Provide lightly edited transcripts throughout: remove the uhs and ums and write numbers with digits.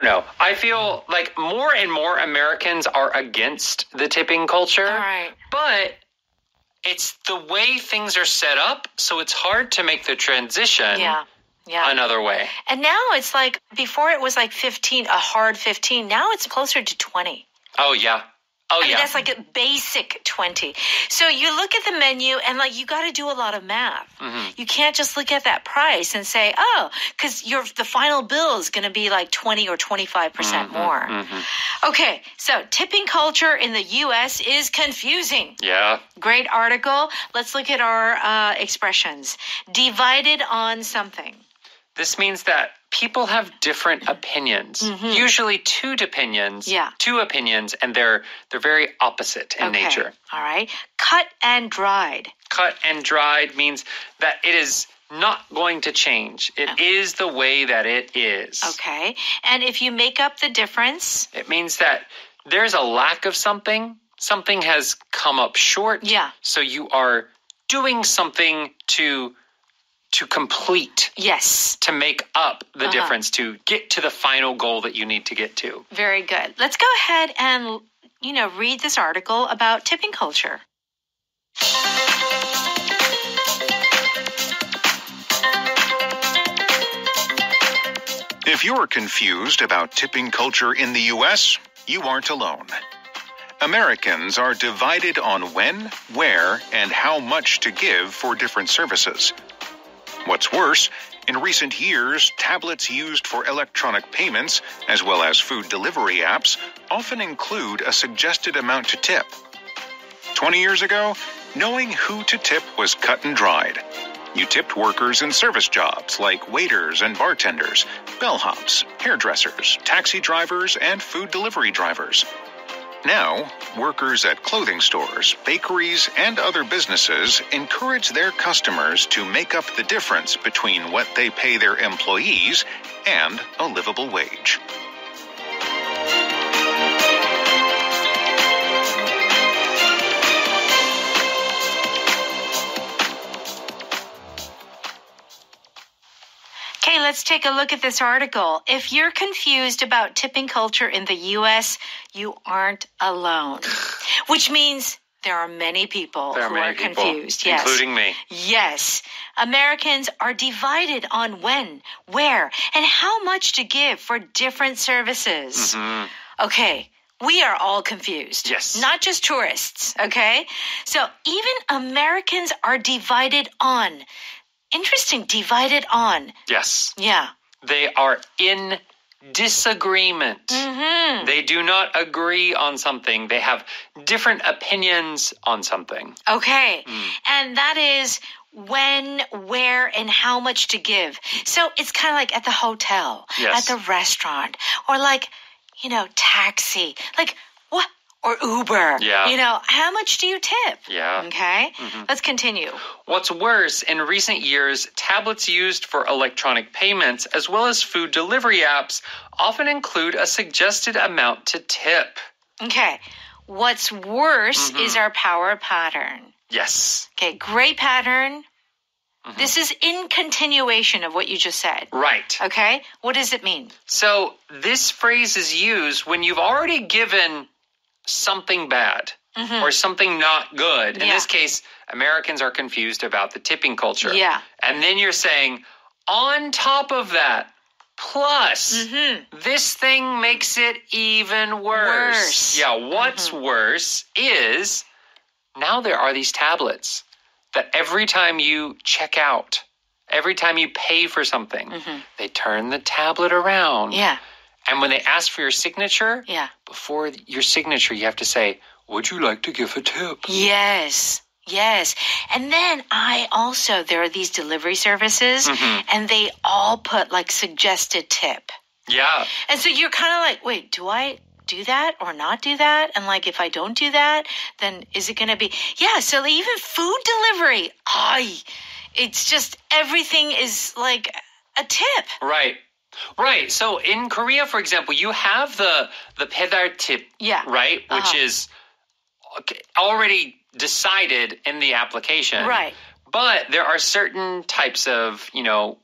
No, I feel like more and more Americans are against the tipping culture. All right. But it's the way things are set up, so it's hard to make the transition another way. And now it's like, before it was like 15, a hard 15. Now it's closer to 20. Oh, yeah. I mean, that's like a basic 20. So you look at the menu and like you got to do a lot of math. You can't just look at that price and say, oh, because the final bill is going to be like 20 or 25% more. Okay, so tipping culture in the U.S. is confusing. Yeah. Great article. Let's look at our expressions. Divided on something. This means that people have different opinions, usually two opinions, and they're very opposite in nature. All right. Cut and dried. Cut and dried means that it is not going to change. It is the way that it is. Okay. And if you make up the difference? It means that there's a lack of something. Something has come up short. Yeah. So you are doing something to complete. Yes. To make up the difference, to get to the final goal that you need to get to. Very good. Let's go ahead and, read this article about tipping culture. If you're confused about tipping culture in the U.S., you aren't alone. Americans are divided on when, where, and how much to give for different services. What's worse, in recent years, tablets used for electronic payments, as well as food delivery apps, often include a suggested amount to tip. 20 years ago, knowing who to tip was cut and dried. You tipped workers in service jobs like waiters and bartenders, bellhops, hairdressers, taxi drivers, and food delivery drivers. Now, workers at clothing stores, bakeries, and other businesses encourage their customers to make up the difference between what they pay their employees and a livable wage. Okay, let's take a look at this article. If you're confused about tipping culture in the U.S., you aren't alone. Which means there are many people who are confused. Yes. Including me. Yes. Americans are divided on when, where, and how much to give for different services. Okay. We are all confused. Yes. Not just tourists, okay? So even Americans are divided on. Interesting, divided on. Yes. Yeah. They are in disagreement. They do not agree on something. They have different opinions on something. Okay. And that is when, where, and how much to give. So it's kind of like at the hotel, at the restaurant, or like, taxi. Like, what? Or Uber. Yeah. How much do you tip? Yeah. Okay. Let's continue. What's worse, in recent years, tablets used for electronic payments as well as food delivery apps often include a suggested amount to tip. Okay. What's worse is our power pattern. Yes. Okay, great pattern. This is in continuation of what you just said. Right. Okay. What does it mean? So this phrase is used when you've already given something bad or something not good. In this case, Americans are confused about the tipping culture. Yeah. And then you're saying, on top of that, plus, this thing makes it even worse. Yeah, what's worse is now there are these tablets that every time you check out, every time you pay for something, they turn the tablet around. Yeah. And when they ask for your signature, before your signature, you have to say, would you like to give a tip? Yes. Yes. And then there are these delivery services and they all put like suggested tip. Yeah. And so you're kind of like, wait, do I do that or not do that? And like, if I don't do that, then is it going to be, so even food delivery, it's just everything is like a tip. Right. Right. So in Korea, for example, you have the 배달 tip, right? Which is already decided in the application. Right. But there are certain types of,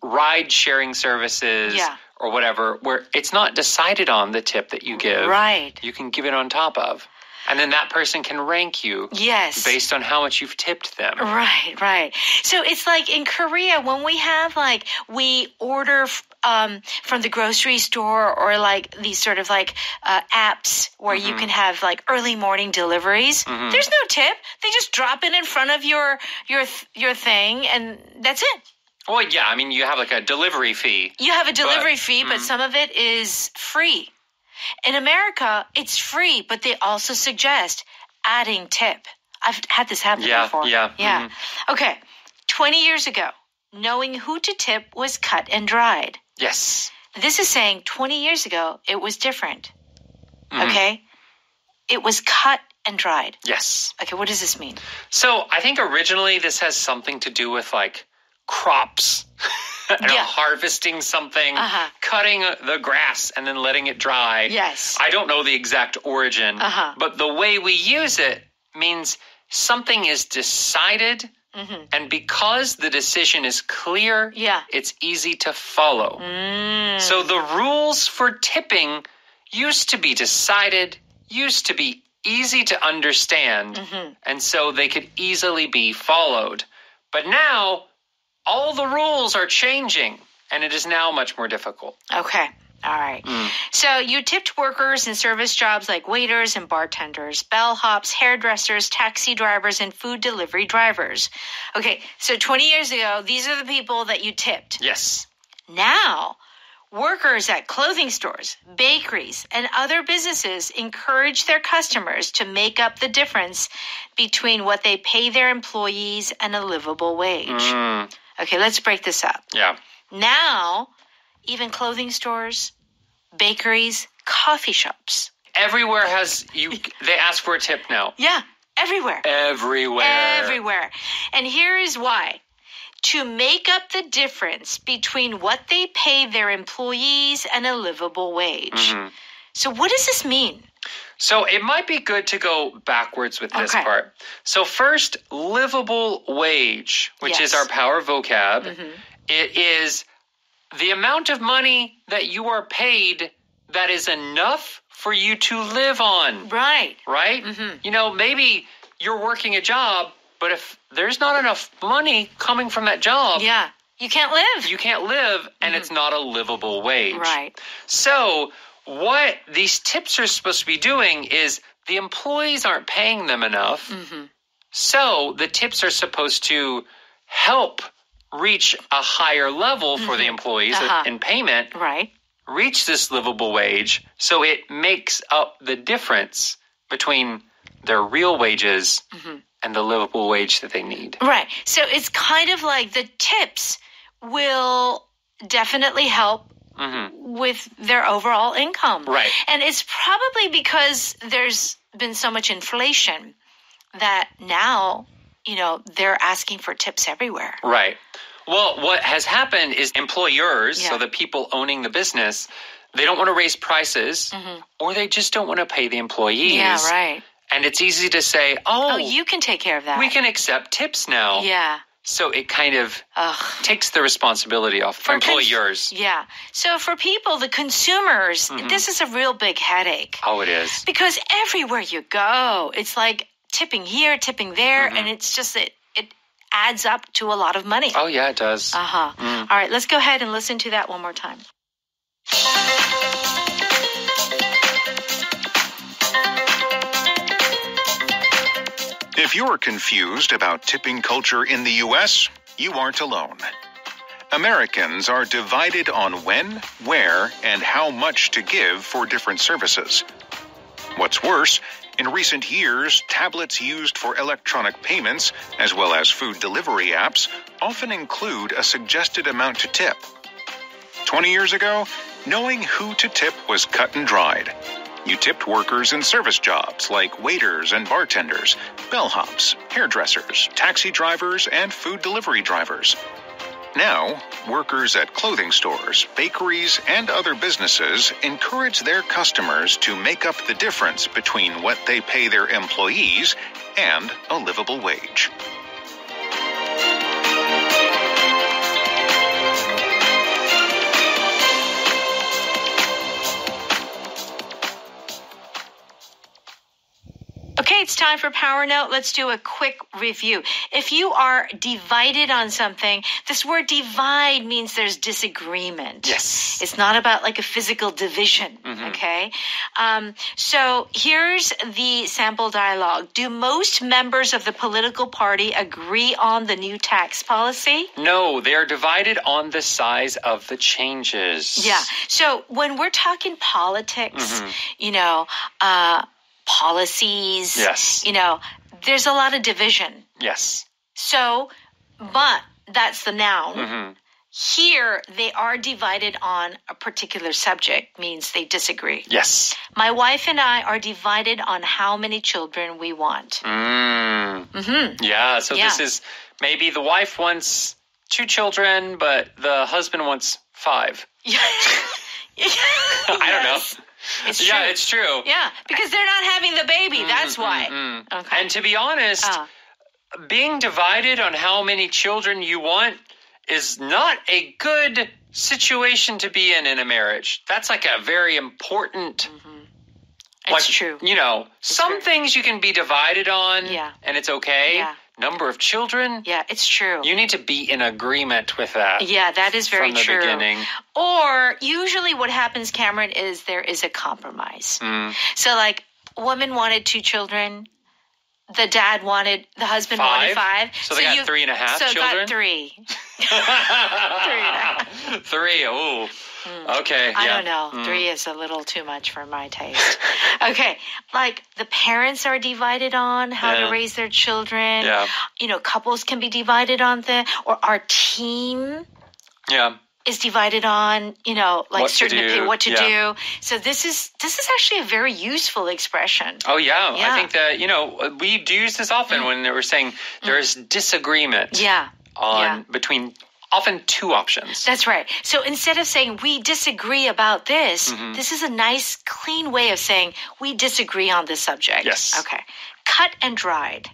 ride-sharing services, or whatever, where it's not decided on the tip that you give. Right. You can give it on top of. And then that person can rank you based on how much you've tipped them. Right. So it's like in Korea, when we have we order from the grocery store or these sort of apps where you can have early morning deliveries. There's no tip. They just drop it in front of your thing and that's it. Well, yeah, I mean, you have a delivery fee. You have a delivery fee, but some of it is free. In America, it's free, but they also suggest adding tip. I've had this happen before. Yeah. Okay. 20 years ago, knowing who to tip was cut and dried. Yes. This is saying 20 years ago, it was different. Okay? It was cut and dried. Yes. Okay, what does this mean? So I think originally this has something to do with crops. Harvesting something, cutting the grass, and then letting it dry. Yes. I don't know the exact origin, but the way we use it means something is decided, and because the decision is clear, it's easy to follow. So the rules for tipping used to be decided, used to be easy to understand, and so they could easily be followed. But now, all the rules are changing, and it is now much more difficult. Okay. All right. So you tipped workers in service jobs like waiters and bartenders, bellhops, hairdressers, taxi drivers, and food delivery drivers. Okay. So 20 years ago, these are the people that you tipped. Yes. Now, workers at clothing stores, bakeries, and other businesses encourage their customers to make up the difference between what they pay their employees and a livable wage. Okay, let's break this up. Yeah. Now, even clothing stores, bakeries, coffee shops. Everywhere they ask for a tip now. Yeah, everywhere. Everywhere. And here is why. To make up the difference between what they pay their employees and a livable wage. So what does this mean? So it might be good to go backwards with this part. So first, livable wage, which is our power vocab. It is the amount of money that you are paid that is enough for you to live on. Right. Right? Maybe you're working a job, but if there's not enough money coming from that job, you can't live. You can't live, and it's not a livable wage. Right. So what these tips are supposed to be doing is the employees aren't paying them enough. So the tips are supposed to help reach a higher level for the employees in payment. Right. Reach this livable wage, so it makes up the difference between their real wages and the livable wage that they need. Right. So it's kind of like the tips will definitely help with their overall income. Right. And it's probably because there's been so much inflation that now, they're asking for tips everywhere. Right. Well, what has happened is employers, so the people owning the business, they don't want to raise prices or they just don't want to pay the employees. Yeah, right. And it's easy to say, you can take care of that. We can accept tips now. Yeah. So it kind of takes the responsibility off for employers. So for people, the consumers, this is a real big headache. Oh, it is. Because everywhere you go, it's like tipping here, tipping there, and it's just it adds up to a lot of money. Oh, yeah, it does. All right, let's go ahead and listen to that one more time. If you're confused about tipping culture in the U.S., you aren't alone. Americans are divided on when, where, and how much to give for different services. What's worse, in recent years, tablets used for electronic payments, as well as food delivery apps, often include a suggested amount to tip. 20 years ago, knowing who to tip was cut and dried. You tipped workers in service jobs like waiters and bartenders, bellhops, hairdressers, taxi drivers, and food delivery drivers. Now, workers at clothing stores, bakeries, and other businesses encourage their customers to make up the difference between what they pay their employees and a livable wage. Okay, it's time for Power Note. Let's do a quick review. If you are divided on something, this word divide means there's disagreement. Yes. It's not about like a physical division, okay? So here's the sample dialogue. Do most members of the political party agree on the new tax policy? No, they are divided on the size of the changes. Yeah. So when we're talking politics, policies, Yes. There's a lot of division. Yes. So, but that's the noun. Here, they are divided on a particular subject, means they disagree. Yes. My wife and I are divided on how many children we want. Yeah, so this is maybe the wife wants 2 children, but the husband wants 5. Yeah. I don't know. It's true. Yeah, it's true. Yeah, because they're not having the baby. That's why. Okay. And to be honest, being divided on how many children you want is not a good situation to be in a marriage. That's like a very important... It's true. Some things you can be divided on, and it's okay. Yeah. Number of children. Yeah, it's true. You need to be in agreement with that. Yeah, that is very from the true. Beginning. Or usually what happens, Cameron, is there is a compromise. So like, woman wanted 2 children. The husband 5. wanted 5. So they got 3.5 so children? got 3. 3.5. 3, ooh. Okay, I don't know. 3 is a little too much for my taste. Okay, like the parents are divided on how to raise their children. Yeah. Couples can be divided on or our team. Yeah. Is divided on, like what certain to do. What to do. So this is actually a very useful expression. Oh, yeah. I think that, we do use this often when we're saying there's disagreement between often 2 options. That's right. So instead of saying we disagree about this, this is a nice, clean way of saying we disagree on this subject. Yes. Okay. Cut and dried.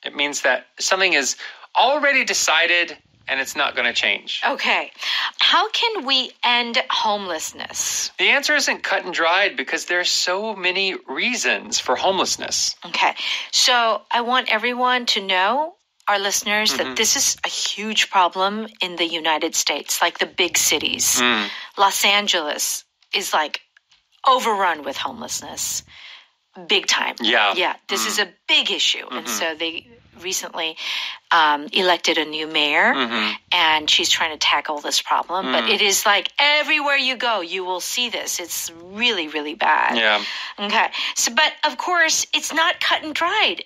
It means that something is already decided and it's not going to change. Okay. How can we end homelessness? The answer isn't cut and dried because there are so many reasons for homelessness. Okay. So I want everyone to know, our listeners, that this is a huge problem in the United States, like the big cities. Los Angeles is like overrun with homelessness. Big time. Yeah. Yeah. This is a big issue. And so they recently elected a new mayor, and she's trying to tackle this problem. But it is like everywhere you go, you will see this. It's really, really bad. Yeah. Okay. So, but of course, it's not cut and dried.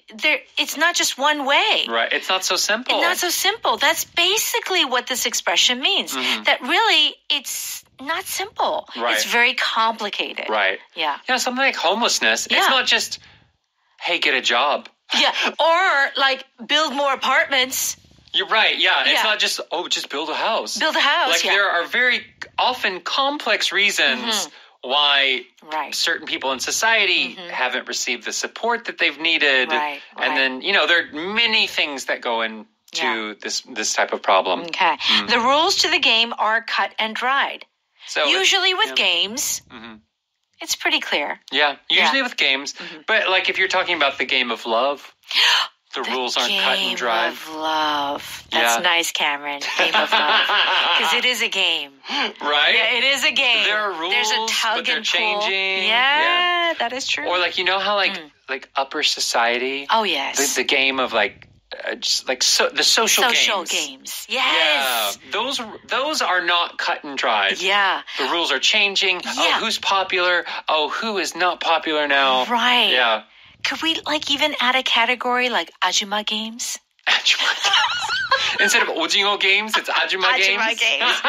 It's not just one way. Right. It's not so simple. It's not so simple. That's basically what this expression means. That really, it's not simple. Right. It's very complicated. Right. Yeah. Something like homelessness, it's not just, hey, get a job. Yeah. Or like build more apartments. You're right. Yeah. It's not just, just build a house. Build a house. Like there are very often complex reasons why certain people in society haven't received the support that they've needed. Right. And then, there are many things that go into this type of problem. Okay. The rules to the game are cut and dried. So usually with games, it's pretty clear. Yeah, usually with games. But like if you're talking about the game of love, the rules aren't cut and dried. Game of love. That's nice, Cameron. Game of love. Because it is a game. Right? Yeah, it is a game. There are rules, there's a tug but they're and pull. changing. Yeah, that is true. Or like, how like upper society? Oh, yes. The game of like, just like the social games. Social games. Yes. Yeah. Those are not cut and dried. Yeah. The rules are changing. Yeah. Oh, who's popular? Oh, who is not popular now? Right. Yeah. Could we like even add a category like Ajuma games? Instead of 오징어 games, it's Ajuma games. Ajuma games.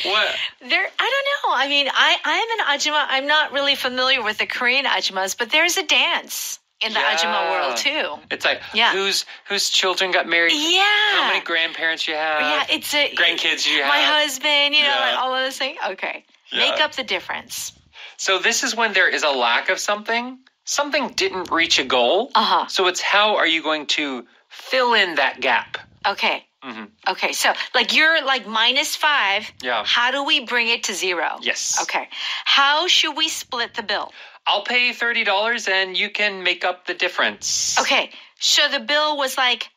What? I don't know. I mean, I'm an Ajuma. I'm not really familiar with the Korean Ajumas, but there's a dance in the Ajuma world too. It's like whose children got married? Yeah. How many grandparents you have? Yeah, it's grandkids you have. My husband, like all of those things. Okay. Yeah. Make up the difference. So this is when there is a lack of something. Something didn't reach a goal. Uh-huh. So it's how are you going to fill in that gap? Okay. Okay, so like you're like -5. Yeah. How do we bring it to 0? Yes. Okay. How should we split the bill? I'll pay $30 and you can make up the difference. Okay, so the bill was like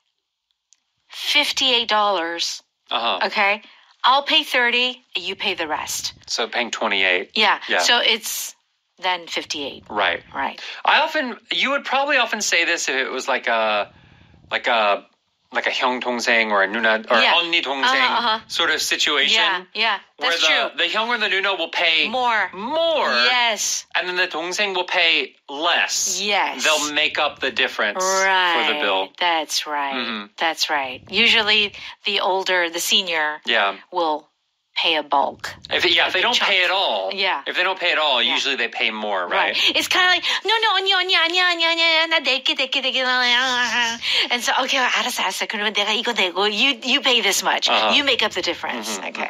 $58. Okay, I'll pay 30, you pay the rest. So paying 28. Yeah. So it's then 58. Right. Right. You would probably often say this if it was like a 형 동생 or a 누나 or 언니 동생 sort of situation. Yeah. That's where true. the 형 or the 누나 will pay more. Yes. And then the 동생 will pay less. Yes. They'll make up the difference for the bill. That's right. That's right. Usually the senior will pay a bulk. If they don't pay at all. Yeah. If they don't pay at all, usually they pay more, right? It's kind of like, no, 아니야, 나 낼게. And so, okay, 알았어. 그러면 내가 이거 내고, you pay this much. You make up the difference. Okay.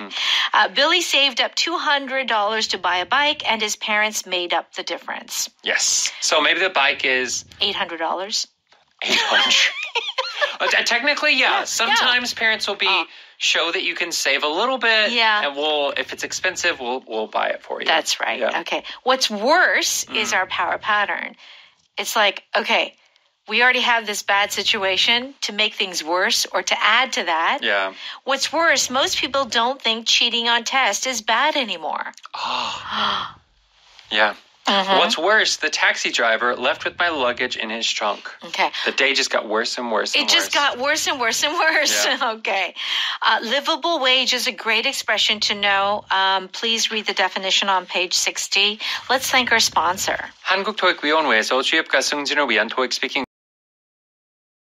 Billy saved up $200 to buy a bike, and his parents made up the difference. Yes. So maybe the bike is $800. $800. Technically, sometimes parents will show that you can save a little bit. Yeah. And if it's expensive, we'll buy it for you. That's right. Yeah. Okay. What's worse is our power pattern. It's like, okay, we already have this bad situation. To make things worse or to add to that. Yeah. What's worse, most people don't think cheating on tests is bad anymore. Yeah. What's worse, the taxi driver left with my luggage in his trunk. Okay. The day just got worse and worse and worse. It just got worse and worse and worse. Yeah. Okay. Livable wage is a great expression to know. Please read the definition on page 60. Let's thank our sponsor. 한국토익위원회에서 취업과 승진을 위한 토익 스피킹